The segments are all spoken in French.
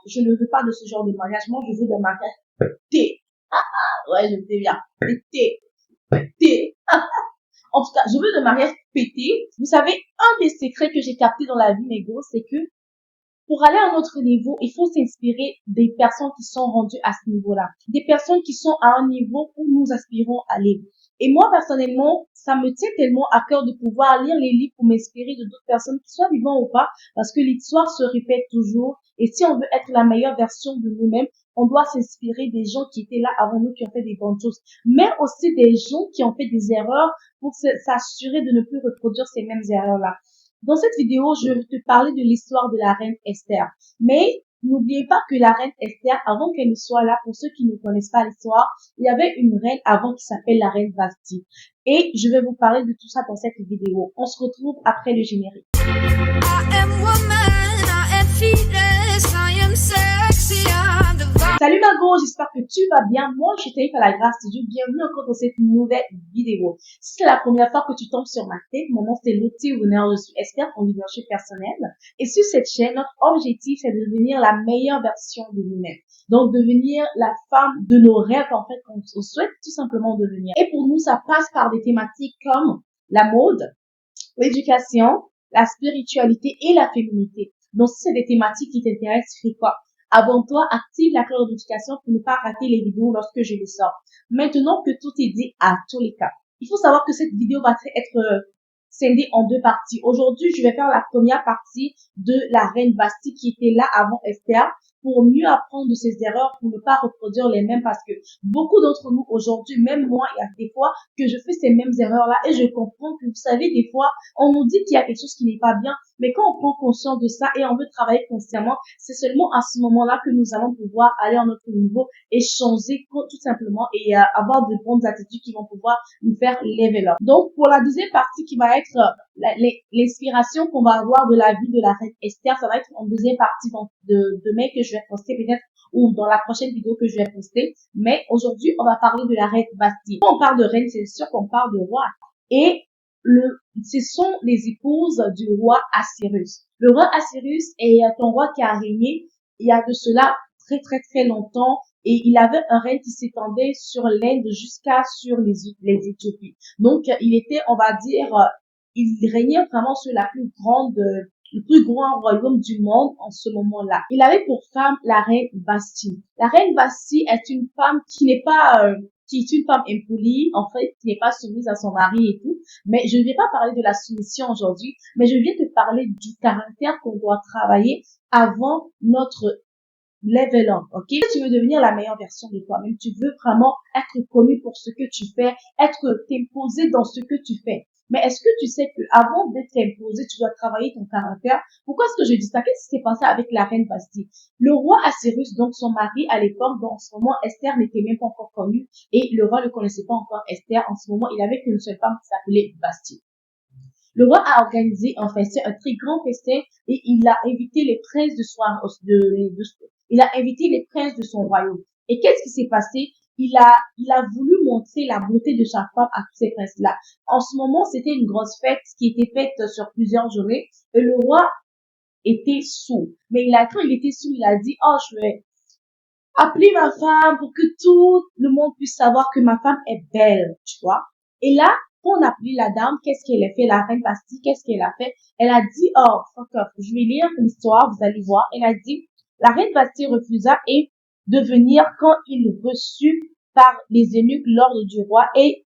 je ne veux pas de ce genre de mariage. Moi, je veux de mariage pété. Ouais, je me dis bien. Pété. En tout cas, je veux de mariage pété. Vous savez, un des secrets que j'ai capté dans la vie, mes gros, c'est que pour aller à un autre niveau, il faut s'inspirer des personnes qui sont rendues à ce niveau-là. Des personnes qui sont à un niveau où nous aspirons à aller. Et moi, personnellement, ça me tient tellement à cœur de pouvoir lire les livres pour m'inspirer de d'autres personnes, qui soient vivants ou pas, parce que l'histoire se répète toujours. Et si on veut être la meilleure version de nous-mêmes, on doit s'inspirer des gens qui étaient là avant nous, qui ont fait des bonnes choses, mais aussi des gens qui ont fait des erreurs pour s'assurer de ne plus reproduire ces mêmes erreurs-là. Dans cette vidéo, je vais te parler de l'histoire de la reine Esther. Mais n'oubliez pas que la reine Esther, avant qu'elle ne soit là, pour ceux qui ne connaissent pas l'histoire, il y avait une reine avant qui s'appelle la reine Vashti. Et je vais vous parler de tout ça dans cette vidéo. On se retrouve après le générique. Salut Margot, j'espère que tu vas bien. Moi, je suis Taïf à la grâce de Dieu. Bienvenue encore dans cette nouvelle vidéo. Si c'est la première fois que tu tombes sur ma tête, mon nom c'est Lottie Wunner, je suis experte en leadership personnel. Et sur cette chaîne, notre objectif est de devenir la meilleure version de nous-mêmes. Donc, devenir la femme de nos rêves, en fait, qu'on souhaite tout simplement devenir. Et pour nous, ça passe par des thématiques comme la mode, l'éducation, la spiritualité et la féminité. Donc, si c'est des thématiques qui t'intéressent, fais quoi? Abonne-toi, active la cloche de notification pour ne pas rater les vidéos lorsque je les sors. Maintenant que tout est dit à tous les cas, il faut savoir que cette vidéo va être scindée en deux parties. Aujourd'hui, je vais faire la première partie de la reine Vashti qui était là avant Esther, pour mieux apprendre de ses erreurs, pour ne pas reproduire les mêmes, parce que beaucoup d'entre nous aujourd'hui, même moi, il y a des fois que je fais ces mêmes erreurs-là et je comprends que, vous savez, des fois, on nous dit qu'il y a quelque chose qui n'est pas bien, mais quand on prend conscience de ça et on veut travailler consciemment, c'est seulement à ce moment-là que nous allons pouvoir aller à notre niveau et changer tout simplement et avoir de bonnes attitudes qui vont pouvoir nous faire level up. Donc, pour la deuxième partie qui va être l'inspiration qu'on va avoir de la vie de la reine Esther, ça va être en deuxième partie de demain que je vais poster peut-être, ou dans la prochaine vidéo que je vais poster. Mais aujourd'hui, on va parler de la reine Vashti. Quand on parle de reine, c'est sûr qu'on parle de roi. Et ce sont les épouses du roi Assyrus. Le roi Assyrus est un roi qui a régné il y a de cela très très très longtemps, et il avait un règne qui s'étendait sur l'Inde jusqu'à sur les Éthiopies. Donc il était, on va dire, il régnait vraiment sur le plus grand royaume du monde en ce moment-là. Il avait pour femme la reine Vashti. La reine Vashti est une femme qui n'est pas qui est une femme impolie, en fait, qui n'est pas soumise à son mari et tout. Mais je ne vais pas parler de la soumission aujourd'hui, mais je viens te parler du caractère qu'on doit travailler avant notre level up, ok? Si tu veux devenir la meilleure version de toi-même, tu veux vraiment être connu pour ce que tu fais, t'imposer dans ce que tu fais. Mais est-ce que tu sais que avant d'être imposé, tu dois travailler ton caractère? Pourquoi est-ce que je dis ça? Qu'est-ce qui s'est passé avec la reine Vashti? Le roi Assyrus, donc son mari à l'époque, dans ce moment, Esther n'était même pas encore connue et le roi ne connaissait pas encore Esther. En ce moment, il avait qu'une seule femme qui s'appelait Vashti. Le roi a organisé un festin, un très grand festin, et il a invité les princes il a invité les princes de son royaume. Et qu'est-ce qui s'est passé? Il a voulu montrer la beauté de sa femme à tous ces princes-là. En ce moment, c'était une grosse fête qui était faite sur plusieurs journées, et le roi était sourd. Mais quand il était sourd, il a dit, oh, je vais appeler ma femme pour que tout le monde puisse savoir que ma femme est belle, tu vois. Et là, quand on a appelé la dame, qu'est-ce qu'elle a fait? La reine Vashti, qu'est-ce qu'elle a fait? Elle a dit, oh, fuck off, je vais lire l'histoire, vous allez voir. Elle a dit, la reine Vashti refusa de venir quand il reçut par les eunuques l'ordre du roi, et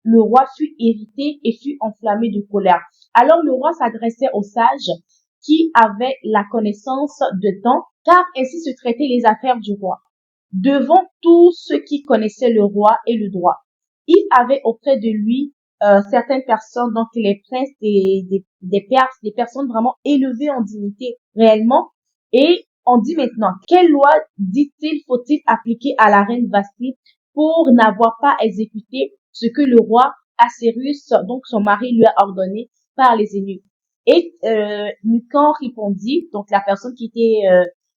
le roi fut irrité et fut enflammé de colère. Alors le roi s'adressait aux sages qui avaient la connaissance de temps, car ainsi se traitaient les affaires du roi, devant tous ceux qui connaissaient le roi et le droit. Il avait auprès de lui certaines personnes, donc les princes des Perses, des personnes vraiment élevées en dignité réellement. Et on dit maintenant, quelle loi dit-il faut-il appliquer à la reine Vashti pour n'avoir pas exécuté ce que le roi Assyrus, donc son mari, lui a ordonné par les eunuques? Et Mucan répondit, donc la personne qui était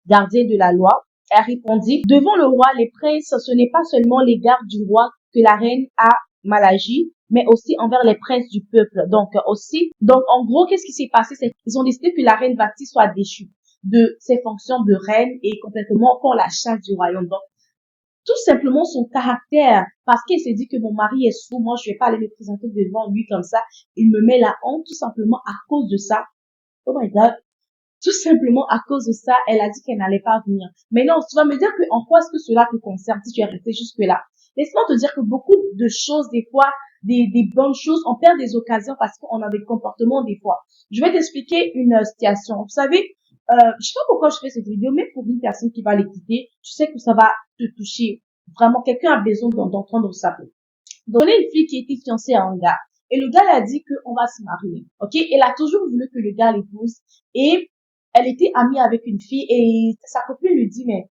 gardienne de la loi, elle répondit, devant le roi, les princes, ce n'est pas seulement l'égard du roi que la reine a mal agi, mais aussi envers les princes du peuple. Donc en gros, qu'est-ce qui s'est passé? C'est qu'ils ont décidé que la reine Vashti soit déchue. de ses fonctions de reine et complètement pour la chasse du royaume. Donc, tout simplement son caractère, parce qu'elle s'est dit que mon mari est sourd, moi je vais pas aller me présenter devant lui comme ça, il me met la honte tout simplement à cause de ça. Oh my God. Tout simplement à cause de ça, elle a dit qu'elle n'allait pas venir. Mais non, tu vas me dire que en quoi est-ce que cela te concerne si tu es resté jusque là? Laisse-moi te dire que beaucoup de choses, des fois, des bonnes choses, on perd des occasions parce qu'on a des comportements des fois. Je vais t'expliquer une situation. Vous savez, je sais pas pourquoi je fais cette vidéo, mais pour une personne qui va l'écouter, tu sais que ça va te toucher. Vraiment, quelqu'un a besoin d'entendre ça. Donc, on a une fille qui était fiancée à un gars. Et le gars lui a dit qu'on va se marier. Ok? Elle a toujours voulu que le gars l'épouse. Et elle était amie avec une fille et sa copine lui dit, mais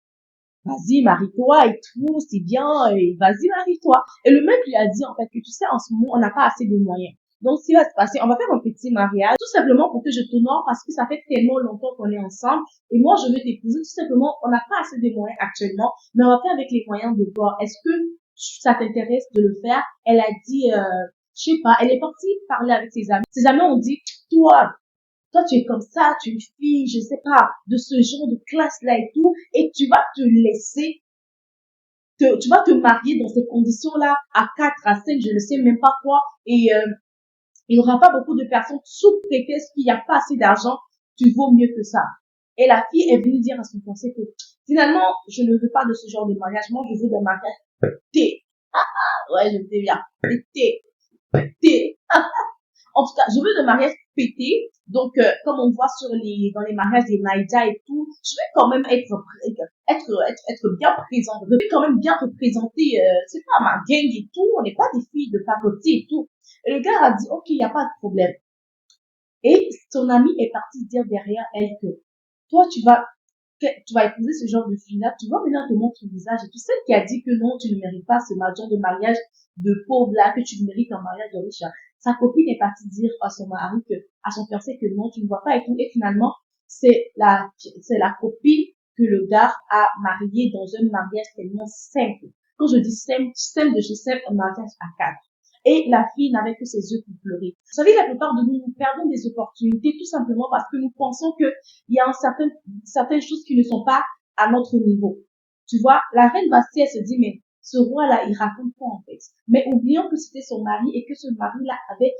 vas-y, marie-toi et tout, c'est bien, et vas-y, marie-toi. Et le mec lui a dit, en fait, que tu sais, en ce moment, on n'a pas assez de moyens. Donc, ce qui va se passer, on va faire un petit mariage, tout simplement pour que je t'honore parce que ça fait tellement longtemps qu'on est ensemble. Et moi, je veux t'épouser, tout simplement, on n'a pas assez de moyens actuellement, mais on va faire avec les moyens de bord. Est-ce que ça t'intéresse de le faire? Elle a dit, je sais pas, elle est partie parler avec ses amis. Ses amis ont dit, toi, tu es comme ça, tu es une fille, je sais pas, de ce genre de classe-là et tout, et tu vas te laisser, tu vas te marier dans ces conditions-là, à 4, à 5, je ne sais même pas quoi, et il n'y aura pas beaucoup de personnes sous prétexte qu'il n'y a pas assez d'argent, tu vaux mieux que ça. Et la fille est venue dire à son fiancé que, finalement, je ne veux pas de ce genre de mariage, moi, je veux d'un mariage pété. Ouais, je sais bien, pété, pété. En tout cas, je veux de mariage pété. Donc, comme on voit dans les mariages des Naïda et tout, je vais quand même être bien présente. Je vais quand même bien représenter, c'est pas ma gang et tout. On n'est pas des filles de pacotier et tout. Et le gars a dit, OK, il n'y a pas de problème. Et son ami est parti dire derrière elle que, toi, tu vas épouser ce genre de fille-là, tu vas venir te montrer ton visage et tout. Celle qui a dit que non, tu ne mérites pas ce genre de mariage de pauvre-là, que tu mérites un mariage de riche. Sa copine est partie dire à son mari à son fiancé que non, tu ne vois pas et tout. Et finalement, c'est la copine que le gars a mariée dans un mariage tellement simple. Quand je dis simple, simple de chez simple, un mariage à 4. Et la fille n'avait que ses yeux pour pleurer. Vous savez, la plupart de nous perdons des opportunités tout simplement parce que nous pensons que il y a certaines choses qui ne sont pas à notre niveau. Tu vois, la reine Bastille, elle se dit, mais ce roi-là, il raconte quoi en fait? Mais oublions que c'était son mari et que ce mari-là avait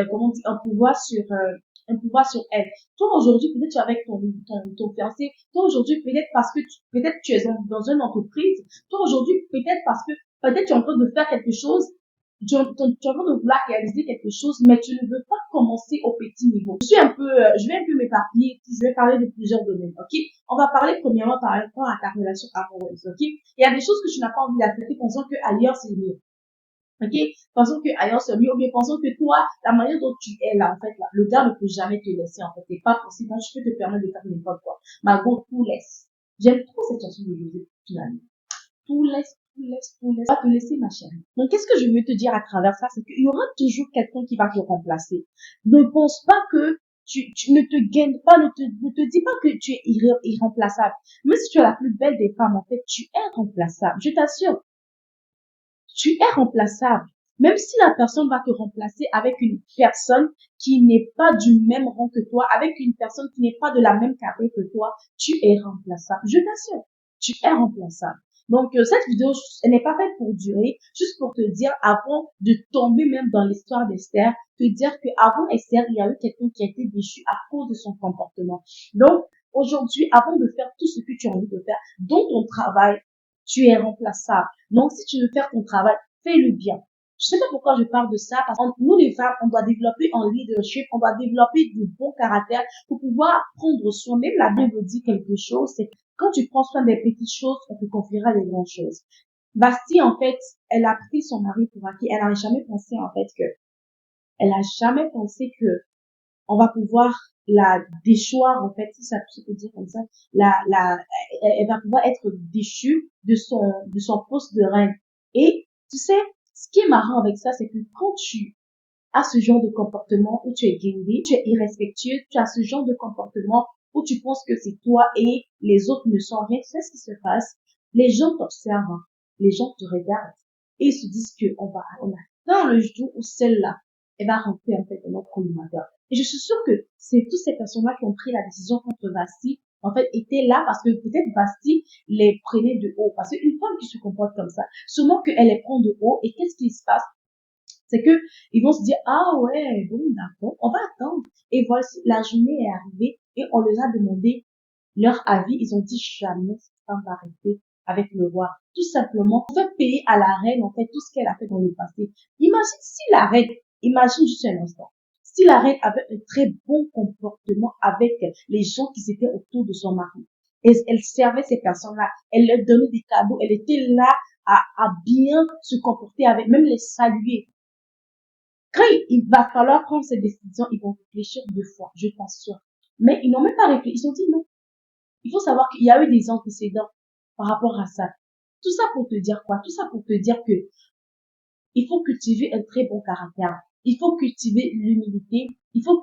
comment on dit, un pouvoir sur elle. Toi aujourd'hui, peut-être tu es avec ton fiancé. Toi aujourd'hui, peut-être parce que peut-être tu es dans une entreprise. Toi aujourd'hui, peut-être parce que peut-être tu es en train de faire quelque chose, tu es en train de vouloir réaliser quelque chose, mais tu ne veux pas commencer au petit niveau. Je vais un peu m'éparpiller, je vais parler de plusieurs domaines, ok? On va parler premièrement par rapport à ta relation amoureuse, ok? Il y a des choses que tu n'as pas envie d'accepter pensant que ailleurs c'est mieux. Ok? Pensons que ailleurs c'est mieux, ou bien pensons que toi, la manière dont tu es là, en fait, là, le gars ne peut jamais te laisser, en fait. C'est pas possible. Moi, je peux te permettre de faire n'importe quoi. Margot, tout laisse. J'aime trop cette chanson de José, finalement. Tout laisse, tout laisse, tout laisse. Va te laisser, ma chérie. Donc, qu'est-ce que je veux te dire à travers ça? C'est qu'il y aura toujours quelqu'un qui va te remplacer. Ne pense pas que tu ne te gagnes pas, ne te dis pas que tu es irremplaçable. Même si tu es la plus belle des femmes, en fait, tu es remplaçable. Je t'assure. Tu es remplaçable. Même si la personne va te remplacer avec une personne qui n'est pas du même rang que toi, avec une personne qui n'est pas de la même carrière que toi, tu es remplaçable. Je t'assure, tu es remplaçable. Donc, cette vidéo, elle n'est pas faite pour durer, juste pour te dire, avant de tomber même dans l'histoire d'Esther, te dire qu'avant Esther, il y a eu quelqu'un qui a été déchu à cause de son comportement. Donc, aujourd'hui, avant de faire tout ce que tu as envie de faire, dans ton travail, tu es remplaçable. Donc, si tu veux faire ton travail, fais-le bien. Je sais pas pourquoi je parle de ça, parce que nous, les femmes, on doit développer un leadership, on doit développer du bon caractère pour pouvoir prendre soin. Même la Bible dit quelque chose, c'est que quand tu prends soin des petites choses, on te confiera les grandes choses. Bastille, en fait, elle a pris son mari pour acquis. Elle n'a jamais pensé, en fait, elle a jamais pensé que on va pouvoir la déchoir, en fait, si ça peut dire comme ça, elle va pouvoir être déchue de son poste de reine. Et, tu sais, ce qui est marrant avec ça, c'est que quand tu as ce genre de comportement où tu es guindé, tu es irrespectueux, tu as ce genre de comportement où tu penses que c'est toi et les autres ne sont rien, tu sais ce qui se passe? Les gens t'observent, hein. Les gens te regardent et ils se disent que on a atteint le jour où celle-là, elle va rentrer en fait dans notre collimateur. Et je suis sûre que c'est toutes ces personnes-là qui ont pris la décision contre Basti, en fait, étaient là parce que peut-être Basti les prenait de haut. Parce qu'une femme qui se comporte comme ça, sûrement qu'elle les prend de haut. Et qu'est-ce qui se passe? C'est que ils vont se dire, ah ouais, bon, d'accord, on va attendre. Et voici, la journée est arrivée et on leur a demandé leur avis. Ils ont dit, jamais cette femme va rester avec le roi. Tout simplement, on fait payer à la reine, en fait, tout ce qu'elle a fait dans le passé. Imagine si la reine, imagine juste un instant, si la reine avait un très bon comportement avec les gens qui étaient autour de son mari. Et elle servait ces personnes-là, elle leur donnait des cadeaux, elle était là à bien se comporter avec, même les saluer. Quand il va falloir prendre cette décision, ils vont réfléchir 2 fois, je t'assure. Mais ils n'ont même pas réfléchi, ils ont dit non. Il faut savoir qu'il y a eu des antécédents par rapport à ça. Tout ça pour te dire quoi? Tout ça pour te dire que il faut cultiver un très bon caractère. Il faut cultiver l'humilité. Il faut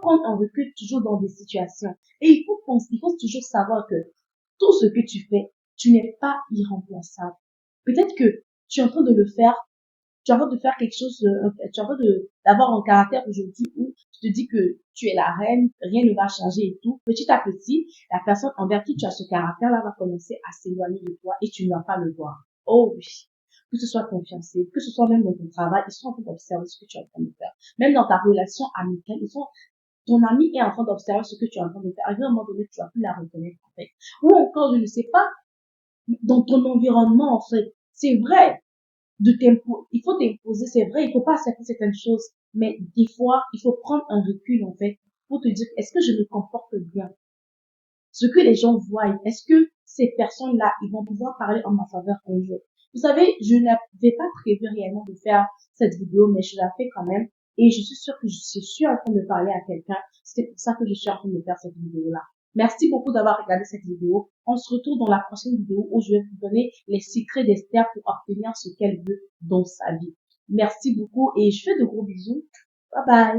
prendre un recul toujours dans des situations. Et il faut toujours savoir que tout ce que tu fais, tu n'es pas irremplaçable. Peut-être que tu es en train de le faire, tu es en train de faire quelque chose, tu es en train d'avoir un caractère aujourd'hui où tu te dis que tu es la reine, rien ne va changer et tout. Petit à petit, la personne envers qui tu as ce caractère-là va commencer à s'éloigner de toi et tu ne vas pas le voir. Oh oui. Que ce soit ton fiancé, que ce soit même dans ton travail, ils sont en train d'observer ce que tu es en train de faire. Même dans ta relation amicale, ton ami est en train d'observer ce que tu es en train de faire. À un moment donné, tu vas plus la reconnaître, en fait. Ou encore, je ne sais pas, dans ton environnement, en fait. C'est vrai, il faut t'imposer, c'est vrai, il faut pas accepter certaines choses, mais des fois, il faut prendre un recul, en fait, pour te dire, est-ce que je me comporte bien? Ce que les gens voient, est-ce que ces personnes-là, ils vont pouvoir parler en ma faveur un jour? Vous savez, je n'avais pas prévu réellement de faire cette vidéo, mais je la fais quand même. Et je suis sûre que je suis en train de parler à quelqu'un. C'est pour ça que je suis en train de faire cette vidéo-là. Merci beaucoup d'avoir regardé cette vidéo. On se retrouve dans la prochaine vidéo où je vais vous donner les secrets d'Esther pour obtenir ce qu'elle veut dans sa vie. Merci beaucoup et je fais de gros bisous. Bye bye.